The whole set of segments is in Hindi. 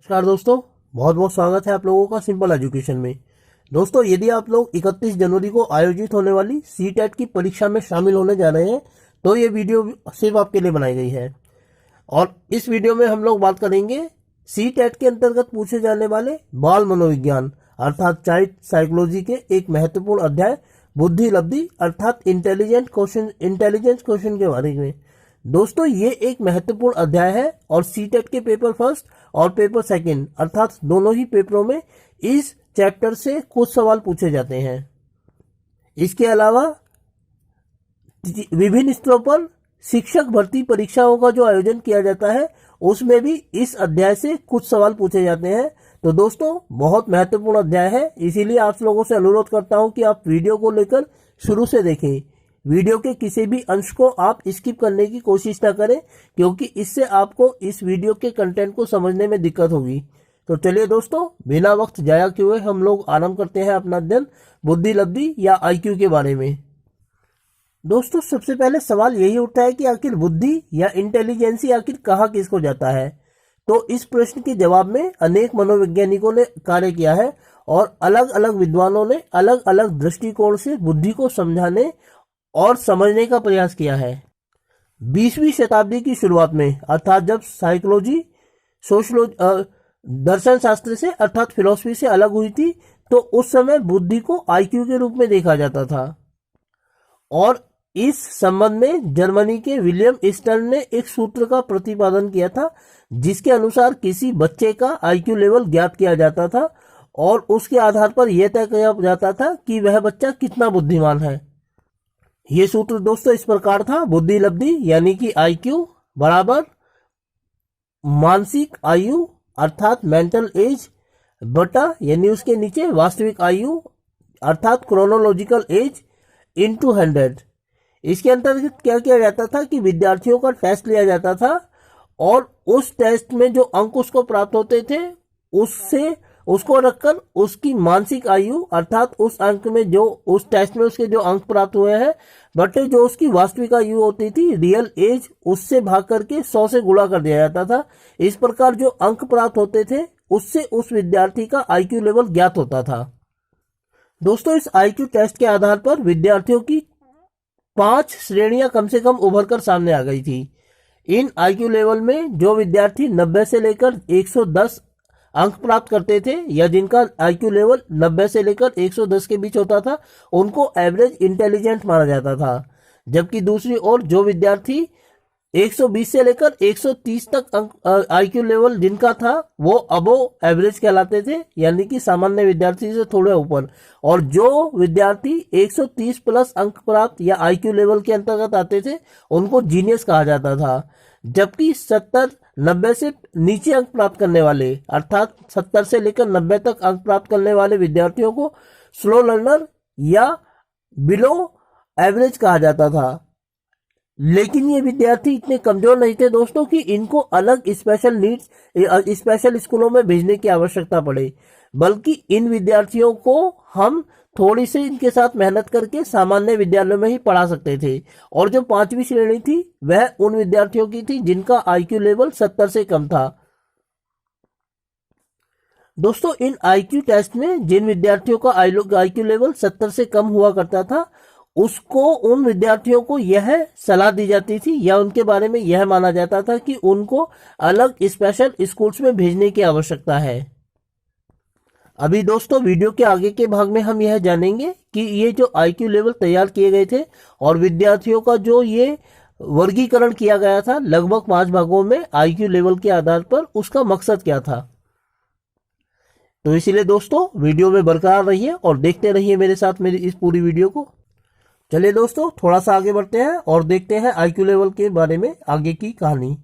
नमस्कार दोस्तों, बहुत बहुत स्वागत है आप लोगों का सिंपल एजुकेशन में। दोस्तों, यदि आप लोग 31 जनवरी को आयोजित होने वाली सीटेट की परीक्षा में शामिल होने जा रहे हैं तो ये वीडियो सिर्फ आपके लिए बनाई गई है। और इस वीडियो में हम लोग बात करेंगे सीटेट के अंतर्गत पूछे जाने वाले बाल मनोविज्ञान अर्थात चाइल्ड साइकोलॉजी के एक महत्वपूर्ण अध्याय बुद्धि लब्धि अर्थात इंटेलिजेंस क्वेश्चन के बारे में। दोस्तों, ये एक महत्वपूर्ण अध्याय है और सीटेट के पेपर फर्स्ट और पेपर सेकंड अर्थात दोनों ही पेपरों में इस चैप्टर से कुछ सवाल पूछे जाते हैं। इसके अलावा विभिन्न स्तरों पर शिक्षक भर्ती परीक्षाओं का जो आयोजन किया जाता है उसमें भी इस अध्याय से कुछ सवाल पूछे जाते हैं। तो दोस्तों, बहुत महत्वपूर्ण अध्याय है, इसीलिए आप लोगों से अनुरोध करता हूं कि आप वीडियो को लेकर शुरू से देखें। वीडियो के किसी भी अंश को आप स्किप करने की कोशिश ना करें, क्योंकि इससे आपको इस वीडियो के कंटेंट को समझने में दिक्कत होगी। तो चलिए दोस्तों, बिना वक्त जाया किए हुए हम लोग आरंभ करते हैं अपना अध्ययन बुद्धि लब्धि या आईक्यू के बारे में। दोस्तों, सबसे पहले सवाल यही उठता है कि आखिर बुद्धि या इंटेलिजेंसी आखिर कहाँ किसको जाता है। तो इस प्रश्न के जवाब में अनेक मनोवैज्ञानिकों ने कार्य किया है और अलग अलग विद्वानों ने अलग अलग दृष्टिकोण से बुद्धि को समझाने और समझने का प्रयास किया है। 20वीं शताब्दी की शुरुआत में अर्थात जब साइकोलॉजी दर्शन शास्त्र से अर्थात फिलॉसफी से अलग हुई थी, तो उस समय बुद्धि को आईक्यू के रूप में देखा जाता था। और इस संबंध में जर्मनी के विलियम स्टर्न ने एक सूत्र का प्रतिपादन किया था, जिसके अनुसार किसी बच्चे का आईक्यू लेवल ज्ञात किया जाता था और उसके आधार पर यह तय किया जाता था कि वह बच्चा कितना बुद्धिमान है। ये सूत्र दोस्तों इस प्रकार था: बुद्धि लब्धि यानी कि आईक्यू बराबर मानसिक आयु अर्थात मेंटल एज बटा यानी उसके नीचे वास्तविक आयु अर्थात क्रोनोलॉजिकल एज इनटू 100। इसके अंतर्गत क्या किया जाता था कि विद्यार्थियों का टेस्ट लिया जाता था और उस टेस्ट में जो अंक उसको प्राप्त होते थे उसको रखकर उसकी मानसिक आयु अर्थात उस अंक में जो उस टेस्ट में उसके जो अंक प्राप्त हुए हैं बटे जो उसकी वास्तविक आयु होती थी रियल एज, उससे भाग करके 100 से गुणा कर दिया जाता था। इस प्रकार जो अंक प्राप्त होते थे उससे उस विद्यार्थी का आईक्यू लेवल ज्ञात होता था। दोस्तों, इस आईक्यू टेस्ट के आधार पर विद्यार्थियों की 5 श्रेणियां कम से कम उभर कर सामने आ गई थी। इन आईक्यू लेवल में जो विद्यार्थी 90 से लेकर 110 अंक प्राप्त करते थे या जिनका आईक्यू लेवल 90 से लेकर 110 के बीच होता था, उनको एवरेज इंटेलिजेंट माना जाता था। जबकि दूसरी ओर जो विद्यार्थी 120 से लेकर 130 तक अंक आईक्यू लेवल जिनका था वो अबोव एवरेज कहलाते थे, यानी कि सामान्य विद्यार्थी से थोड़े ऊपर। और जो विद्यार्थी 130 प्लस अंक प्राप्त या आईक्यू लेवल के अंतर्गत आते थे उनको जीनियस कहा जाता था। जबकि 70-90 से नीचे अंक प्राप्त करने वाले अर्थात 70 से लेकर 90 तक अंक प्राप्त करने वाले विद्यार्थियों को स्लो लर्नर या बिलो एवरेज कहा जाता था। लेकिन ये विद्यार्थी इतने कमजोर नहीं थे दोस्तों कि इनको अलग स्पेशल स्कूलों में भेजने की आवश्यकता पड़े, बल्कि इन विद्यार्थियों को हम थोड़ी सी इनके साथ मेहनत करके सामान्य विद्यालयों में ही पढ़ा सकते थे। और जो 5वीं श्रेणी थी वह उन विद्यार्थियों की थी जिनका आईक्यू लेवल 70 से कम था। दोस्तों, इन आईक्यू टेस्ट में जिन विद्यार्थियों का आईक्यू लेवल 70 से कम हुआ करता था उसको उन विद्यार्थियों को यह सलाह दी जाती थी या उनके बारे में यह माना जाता था कि उनको अलग स्पेशल स्कूल्स में भेजने की आवश्यकता है। अभी दोस्तों, वीडियो के आगे के भाग में हम यह जानेंगे कि ये जो आईक्यू लेवल तैयार किए गए थे और विद्यार्थियों का जो ये वर्गीकरण किया गया था लगभग 5 भागों में आईक्यू लेवल के आधार पर, उसका मकसद क्या था। तो इसीलिए दोस्तों वीडियो में बरकरार रहिए और देखते रहिए मेरे साथ मेरी इस पूरी वीडियो को। चलिए दोस्तों, थोड़ा सा आगे बढ़ते हैं और देखते हैं आईक्यू लेवल के बारे में आगे की कहानी।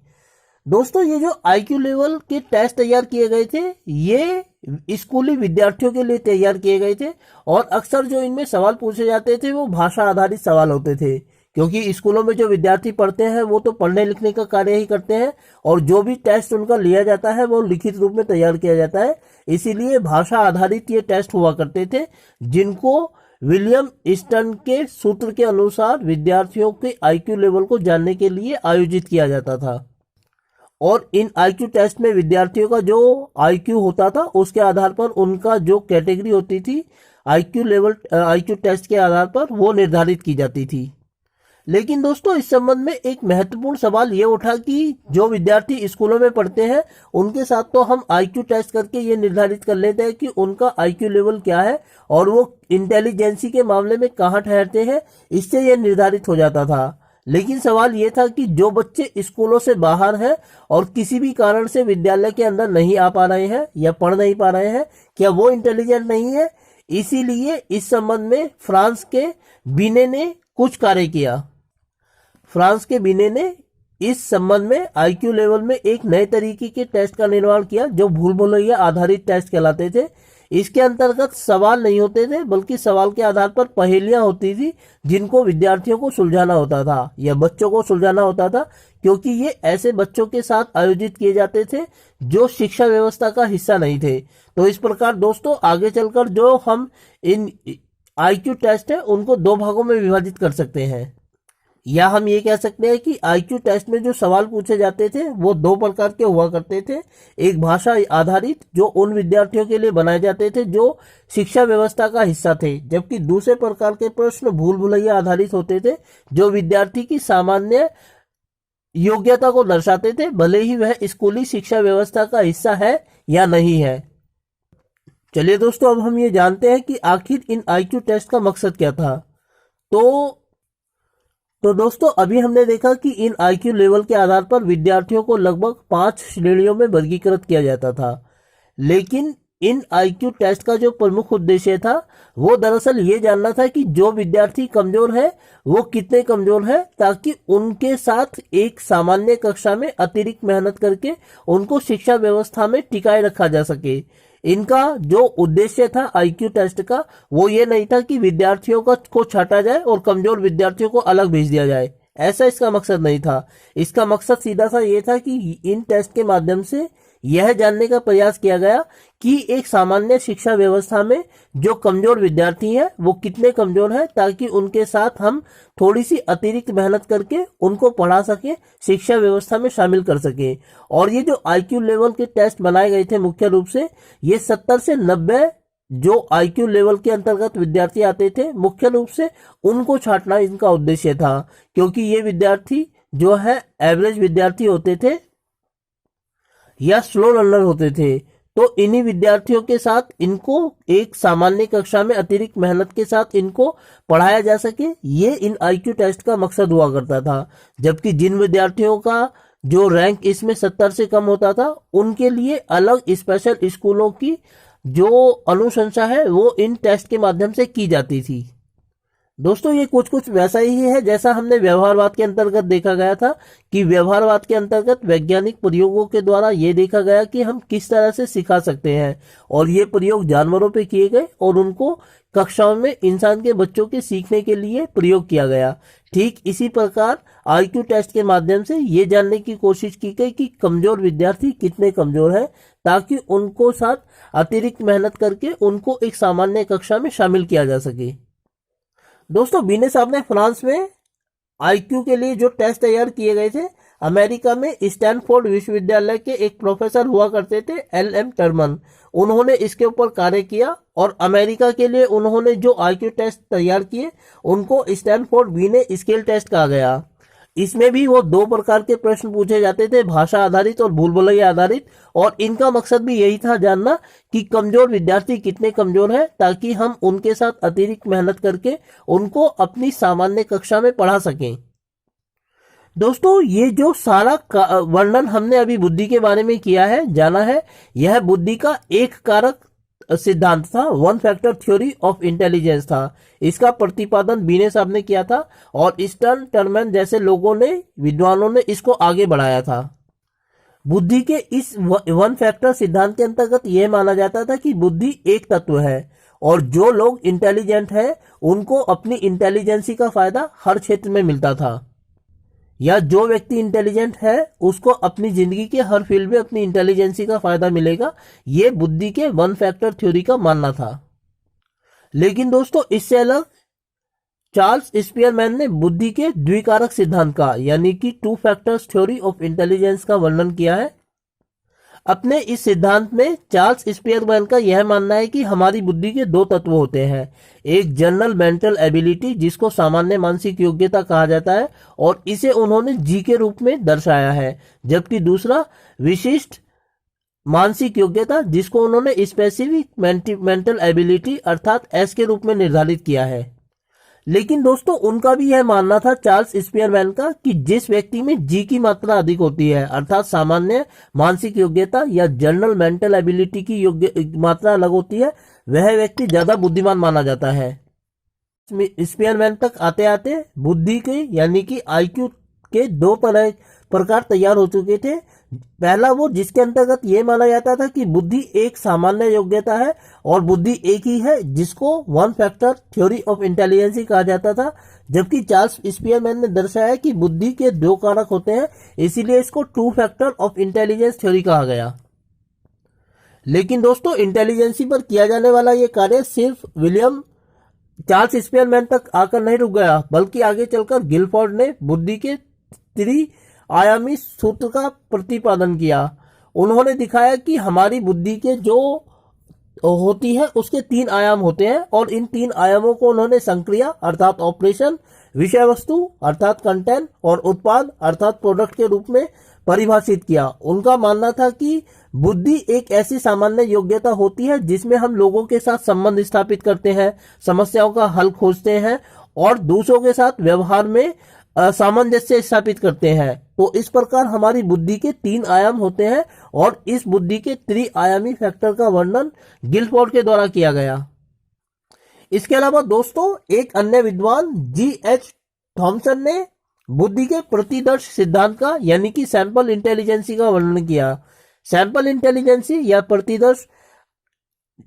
दोस्तों, ये जो आईक्यू लेवल के टेस्ट तैयार किए गए थे ये स्कूली विद्यार्थियों के लिए तैयार किए गए थे और अक्सर जो इनमें सवाल पूछे जाते थे वो भाषा आधारित सवाल होते थे, क्योंकि स्कूलों में जो विद्यार्थी पढ़ते हैं वो तो पढ़ने लिखने का कार्य ही करते हैं और जो भी टेस्ट उनका लिया जाता है वो लिखित रूप में तैयार किया जाता है। इसीलिए भाषा आधारित ये टेस्ट हुआ करते थे, जिनको विलियम स्टर्न के सूत्र के अनुसार विद्यार्थियों के आईक्यू लेवल को जानने के लिए आयोजित किया जाता था। और इन आईक्यू टेस्ट में विद्यार्थियों का जो आईक्यू होता था उसके आधार पर उनका जो कैटेगरी होती थी आईक्यू टेस्ट के आधार पर वो निर्धारित की जाती थी। लेकिन दोस्तों इस संबंध में एक महत्वपूर्ण सवाल ये उठा कि जो विद्यार्थी स्कूलों में पढ़ते हैं उनके साथ तो हम आईक्यू टेस्ट करके ये निर्धारित कर लेते हैं कि उनका आईक्यू लेवल क्या है और वो इंटेलिजेंसी के मामले में कहाँ ठहरते हैं, इससे ये निर्धारित हो जाता था। लेकिन सवाल ये था कि जो बच्चे स्कूलों से बाहर हैं और किसी भी कारण से विद्यालय के अंदर नहीं आ पा रहे हैं या पढ़ नहीं पा रहे हैं, क्या वो इंटेलिजेंट नहीं है? इसीलिए इस संबंध में फ्रांस के बिने ने कुछ कार्य किया। फ्रांस के बिने ने इस संबंध में आईक्यू लेवल में एक नए तरीके के टेस्ट का निर्माण किया जो भूल भुलैया आधारित टेस्ट कहलाते थे। इसके अंतर्गत सवाल नहीं होते थे बल्कि सवाल के आधार पर पहेलियां होती थी जिनको विद्यार्थियों को सुलझाना होता था या बच्चों को सुलझाना होता था, क्योंकि ये ऐसे बच्चों के साथ आयोजित किए जाते थे जो शिक्षा व्यवस्था का हिस्सा नहीं थे। तो इस प्रकार दोस्तों आगे चलकर जो हम इन आईक्यू टेस्ट है उनको दो भागों में विभाजित कर सकते हैं, या हम ये कह सकते हैं कि आईक्यू टेस्ट में जो सवाल पूछे जाते थे वो दो प्रकार के हुआ करते थे। एक भाषा आधारित जो उन विद्यार्थियों के लिए बनाए जाते थे जो शिक्षा व्यवस्था का हिस्सा थे, जबकि दूसरे प्रकार के प्रश्न भूल भुलैया आधारित होते थे जो विद्यार्थी की सामान्य योग्यता को दर्शाते थे, भले ही वह स्कूली शिक्षा व्यवस्था का हिस्सा है या नहीं है। चलिए दोस्तों अब हम ये जानते हैं कि आखिर इन आईक्यू टेस्ट का मकसद क्या था। तो दोस्तों अभी हमने देखा कि इन आईक्यू लेवल के आधार पर विद्यार्थियों को लगभग 5 श्रेणियों में वर्गीकृत किया जाता था। लेकिन इन आईक्यू टेस्ट का जो प्रमुख उद्देश्य था वो दरअसल ये जानना था कि जो विद्यार्थी कमजोर है वो कितने कमजोर है, ताकि उनके साथ एक सामान्य कक्षा में अतिरिक्त मेहनत करके उनको शिक्षा व्यवस्था में टिकाए रखा जा सके। इनका जो उद्देश्य था आईक्यू टेस्ट का वो ये नहीं था कि विद्यार्थियों को छांटा जाए और कमजोर विद्यार्थियों को अलग भेज दिया जाए, ऐसा इसका मकसद नहीं था। इसका मकसद सीधा सा ये था कि इन टेस्ट के माध्यम से यह जानने का प्रयास किया गया कि एक सामान्य शिक्षा व्यवस्था में जो कमजोर विद्यार्थी हैं वो कितने कमजोर हैं, ताकि उनके साथ हम थोड़ी सी अतिरिक्त मेहनत करके उनको पढ़ा सके, शिक्षा व्यवस्था में शामिल कर सके। और ये जो आईक्यू लेवल के टेस्ट बनाए गए थे मुख्य रूप से ये 70 से 90 जो आईक्यू लेवल के अंतर्गत विद्यार्थी आते थे मुख्य रूप से उनको छांटना इनका उद्देश्य था, क्योंकि ये विद्यार्थी जो है एवरेज विद्यार्थी होते थे या स्लो लर्नर होते थे। तो इन्हीं विद्यार्थियों के साथ इनको एक सामान्य कक्षा में अतिरिक्त मेहनत के साथ इनको पढ़ाया जा सके, ये इन आईक्यू टेस्ट का मकसद हुआ करता था। जबकि जिन विद्यार्थियों का जो रैंक इसमें 70 से कम होता था उनके लिए अलग स्पेशल स्कूलों की जो अनुशंसा है वो इन टेस्ट के माध्यम से की जाती थी। दोस्तों ये कुछ वैसा ही है जैसा हमने व्यवहारवाद के अंतर्गत देखा गया था कि व्यवहारवाद के अंतर्गत वैज्ञानिक प्रयोगों के द्वारा ये देखा गया कि हम किस तरह से सिखा सकते हैं, और ये प्रयोग जानवरों पे किए गए और उनको कक्षाओं में इंसान के बच्चों के सीखने के लिए प्रयोग किया गया। ठीक इसी प्रकार आईक्यू टेस्ट के माध्यम से ये जानने की कोशिश की गई कि कमजोर विद्यार्थी कितने कमजोर हैं, ताकि उनको साथ अतिरिक्त मेहनत करके उनको एक सामान्य कक्षा में शामिल किया जा सके। दोस्तों बिने साहब ने फ्रांस में आईक्यू के लिए जो टेस्ट तैयार किए गए थे, अमेरिका में स्टैनफोर्ड विश्वविद्यालय के एक प्रोफेसर हुआ करते थे LM टर्मन, उन्होंने इसके ऊपर कार्य किया और अमेरिका के लिए उन्होंने जो आईक्यू टेस्ट तैयार किए उनको स्टैनफोर्ड बिने स्केल टेस्ट कहा गया। इसमें भी वो दो प्रकार के प्रश्न पूछे जाते थे, भाषा आधारित और भूल भुलैया आधारित, और इनका मकसद भी यही था जानना कि कमजोर विद्यार्थी कितने कमजोर हैं, ताकि हम उनके साथ अतिरिक्त मेहनत करके उनको अपनी सामान्य कक्षा में पढ़ा सकें। दोस्तों ये जो सारा वर्णन हमने अभी बुद्धि के बारे में किया है, जाना है, यह बुद्धि का एक कारक सिद्धांत था, 1 फैक्टर थ्योरी ऑफ इंटेलिजेंस था। इसका प्रतिपादन बिने साहब ने किया था और स्टर्न टर्मन जैसे लोगों ने, विद्वानों ने इसको आगे बढ़ाया था। बुद्धि के इस 1 फैक्टर सिद्धांत के अंतर्गत यह माना जाता था कि बुद्धि एक तत्व है और जो लोग इंटेलिजेंट हैं उनको अपनी इंटेलिजेंसी का फायदा हर क्षेत्र में मिलता था, या जो व्यक्ति इंटेलिजेंट है उसको अपनी जिंदगी के हर फील्ड में अपनी इंटेलिजेंसी का फायदा मिलेगा। ये बुद्धि के 1 फैक्टर थ्योरी का मानना था। लेकिन दोस्तों इससे अलग चार्ल्स स्पीयरमैन ने बुद्धि के द्विकारक सिद्धांत का यानी कि 2 फैक्टर्स थ्योरी ऑफ इंटेलिजेंस का वर्णन किया है। अपने इस सिद्धांत में चार्ल्स स्पीयरमैन का यह मानना है कि हमारी बुद्धि के 2 तत्व होते हैं, एक जनरल मेंटल एबिलिटी जिसको सामान्य मानसिक योग्यता कहा जाता है और इसे उन्होंने जी के रूप में दर्शाया है, जबकि दूसरा विशिष्ट मानसिक योग्यता जिसको उन्होंने स्पेसिफिक मेंटल एबिलिटी अर्थात एस के रूप में निर्धारित किया है। लेकिन दोस्तों उनका भी यह मानना था चार्ल्स स्पीयरमैन का कि जिस व्यक्ति में जी की मात्रा अधिक होती है अर्थात सामान्य मानसिक योग्यता या जनरल मेंटल एबिलिटी की मात्रा अलग होती है, वह व्यक्ति ज्यादा बुद्धिमान माना जाता है। स्पीयरमैन तक आते आते बुद्धि के यानी कि आईक्यू के 2 प्रकार तैयार हो चुके थे। पहला वो जिसके अंतर्गत ये माना जाता था कि बुद्धि एक सामान्य योग्यता है और बुद्धि एक ही है, जिसको 1 फैक्टर थ्योरी ऑफ इंटेलिजेंस कहा जाता था, जबकि चार्ल्स स्पीयरमैन ने दर्शाया कि बुद्धि के 2 कारक होते हैं, इसीलिए इसको 2 फैक्टर ऑफ इंटेलिजेंस थ्योरी कहा गया। लेकिन दोस्तों इंटेलिजेंसी पर किया जाने वाला ये कार्य सिर्फ चार्ल्स स्पीयरमैन तक आकर नहीं रुक गया, बल्कि आगे चलकर गिलफोर्ड ने बुद्धि के त्रि-आयामी सूत्र का प्रतिपादन किया। उन्होंने दिखाया कि हमारी बुद्धि के जो होती है उसके 3 आयाम होते हैं और इन 3 आयामों को उन्होंने संक्रिया अर्थात ऑपरेशन, विषय वस्तु अर्थात कंटेंट और उत्पाद अर्थात प्रोडक्ट के रूप में परिभाषित किया। उनका मानना था कि बुद्धि एक ऐसी सामान्य योग्यता होती है जिसमें हम लोगों के साथ संबंध स्थापित करते हैं, समस्याओं का हल खोजते हैं और दूसरों के साथ व्यवहार में सामंजस्य स्थापित करते हैं। तो इस प्रकार हमारी बुद्धि के 3 आयाम होते हैं और इस बुद्धि के त्रि-आयामी फैक्टर का वर्णन गिलफोर्ड के द्वारा किया गया। इसके अलावा दोस्तों एक अन्य विद्वान G.H. थॉमसन ने बुद्धि के प्रतिदर्श सिद्धांत का यानी कि सैंपल इंटेलिजेंसी का वर्णन किया। सैंपल इंटेलिजेंसी या प्रतिदर्श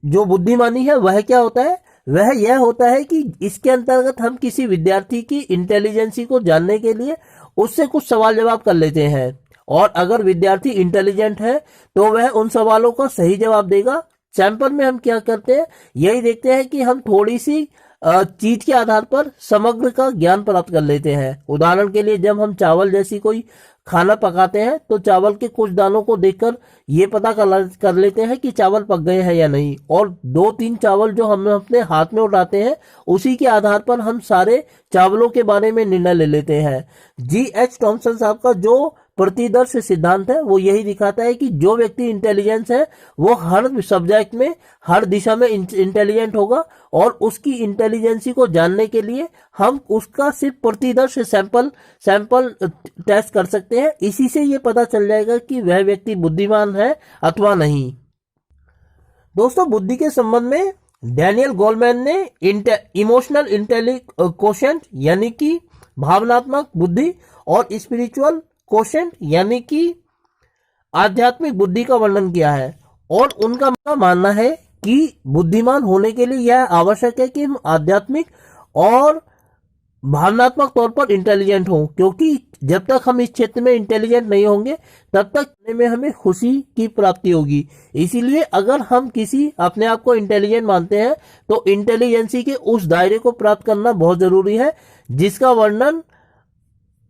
जो बुद्धिमानी है वह क्या होता है? वह यह होता है कि इसके अंतर्गत हम किसी विद्यार्थी की इंटेलिजेंसी को जानने के लिए उससे कुछ सवाल जवाब कर लेते हैं और अगर विद्यार्थी इंटेलिजेंट है तो वह उन सवालों का सही जवाब देगा। सैंपल में हम क्या करते हैं, यही देखते हैं कि हम थोड़ी सी चीज के आधार पर समग्र का ज्ञान प्राप्त कर लेते हैं। उदाहरण के लिए जब हम चावल जैसी कोई खाना पकाते हैं तो चावल के कुछ दानों को देखकर ये पता कर लेते हैं कि चावल पक गए हैं या नहीं, और 2-3 चावल जो हम अपने हाथ में उठाते हैं उसी के आधार पर हम सारे चावलों के बारे में निर्णय ले लेते हैं। G.H. थॉमसन साहब का जो प्रतिदर्श सिद्धांत है वो यही दिखाता है कि जो व्यक्ति इंटेलिजेंस है वो हर सब्जेक्ट में हर दिशा में इंटेलिजेंट होगा और उसकी इंटेलिजेंसी को जानने के लिए हम उसका सिर्फ प्रतिदर्श सैंपल टेस्ट कर सकते हैं। इसी से ये पता चल जाएगा कि वह व्यक्ति बुद्धिमान है अथवा नहीं। दोस्तों बुद्धि के संबंध में डैनियल गोलमैन ने इमोशनल इंटेलिजेंस यानी कि भावनात्मक बुद्धि और स्पिरिचुअल क्वोशेंट यानी कि आध्यात्मिक बुद्धि का वर्णन किया है और उनका मानना है कि बुद्धिमान होने के लिए यह आवश्यक है कि हम आध्यात्मिक और भावनात्मक तौर पर इंटेलिजेंट हों, क्योंकि जब तक हम इस क्षेत्र में इंटेलिजेंट नहीं होंगे तब तक में हमें खुशी की प्राप्ति होगी। इसीलिए अगर हम किसी अपने आप को इंटेलिजेंट मानते हैं तो इंटेलिजेंसी के उस दायरे को प्राप्त करना बहुत जरूरी है जिसका वर्णन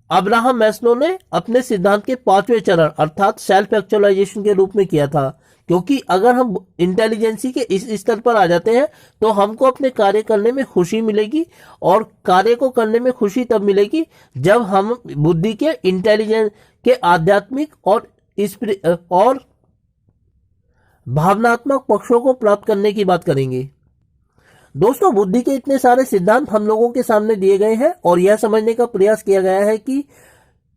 अब्राहम मैस्लो ने अपने सिद्धांत के 5वें चरण अर्थात सेल्फ एक्चुअलाइजेशन के रूप में किया था। क्योंकि अगर हम इंटेलिजेंसी के इस स्तर पर आ जाते हैं तो हमको अपने कार्य करने में खुशी मिलेगी और कार्य को करने में खुशी तब मिलेगी जब हम बुद्धि के इंटेलिजेंस के आध्यात्मिक और भावनात्मक पक्षों को प्राप्त करने की बात करेंगे। दोस्तों बुद्धि के इतने सारे सिद्धांत हम लोगों के सामने दिए गए हैं और यह समझने का प्रयास किया गया है कि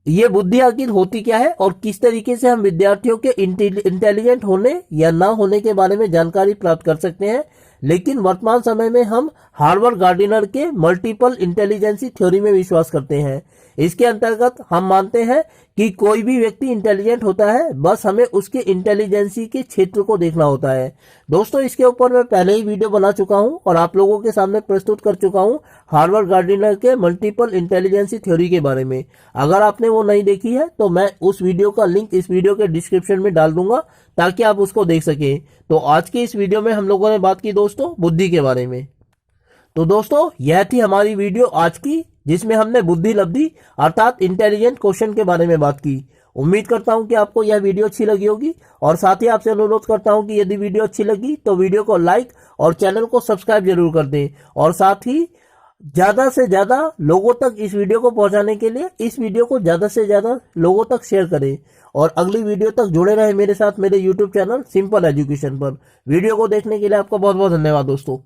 ये बुद्धि आखिर होती क्या है और किस तरीके से हम विद्यार्थियों के इंटेलिजेंट होने या ना होने के बारे में जानकारी प्राप्त कर सकते हैं। लेकिन वर्तमान समय में हम हार्वर्ड गार्डिनर के मल्टीपल इंटेलिजेंसी थ्योरी में विश्वास करते हैं। इसके अंतर्गत हम मानते हैं कि कोई भी व्यक्ति इंटेलिजेंट होता है, बस हमें उसके इंटेलिजेंसी के क्षेत्र को देखना होता है। दोस्तों इसके ऊपर मैं पहले ही वीडियो बना चुका हूं और आप लोगों के सामने प्रस्तुत कर चुका हूं हार्वर्ड गार्डिनर के मल्टीपल इंटेलिजेंसी थ्योरी के बारे में। अगर आपने वो नहीं देखी है तो मैं उस वीडियो का लिंक इस वीडियो के डिस्क्रिप्शन में डाल दूंगा ताकि आप उसको देख सकें। तो आज के इस वीडियो में हम लोगों ने बात की दोस्तों बुद्धि के बारे में। तो दोस्तों यह थी हमारी वीडियो आज की, जिसमें हमने बुद्धि लब्धि अर्थात इंटेलिजेंट क्वेश्चन के बारे में बात की। उम्मीद करता हूं कि आपको यह वीडियो अच्छी लगी होगी, और साथ ही आपसे अनुरोध करता हूं कि यदि वीडियो अच्छी लगी तो वीडियो को लाइक और चैनल को सब्सक्राइब जरूर कर दें, और साथ ही ज्यादा से ज्यादा लोगों तक इस वीडियो को पहुंचाने के लिए इस वीडियो को ज्यादा से ज्यादा लोगों तक शेयर करें, और अगली वीडियो तक जुड़े रहें मेरे साथ मेरे यूट्यूब चैनल सिंपल एजुकेशन पर। वीडियो को देखने के लिए आपका बहुत बहुत धन्यवाद दोस्तों।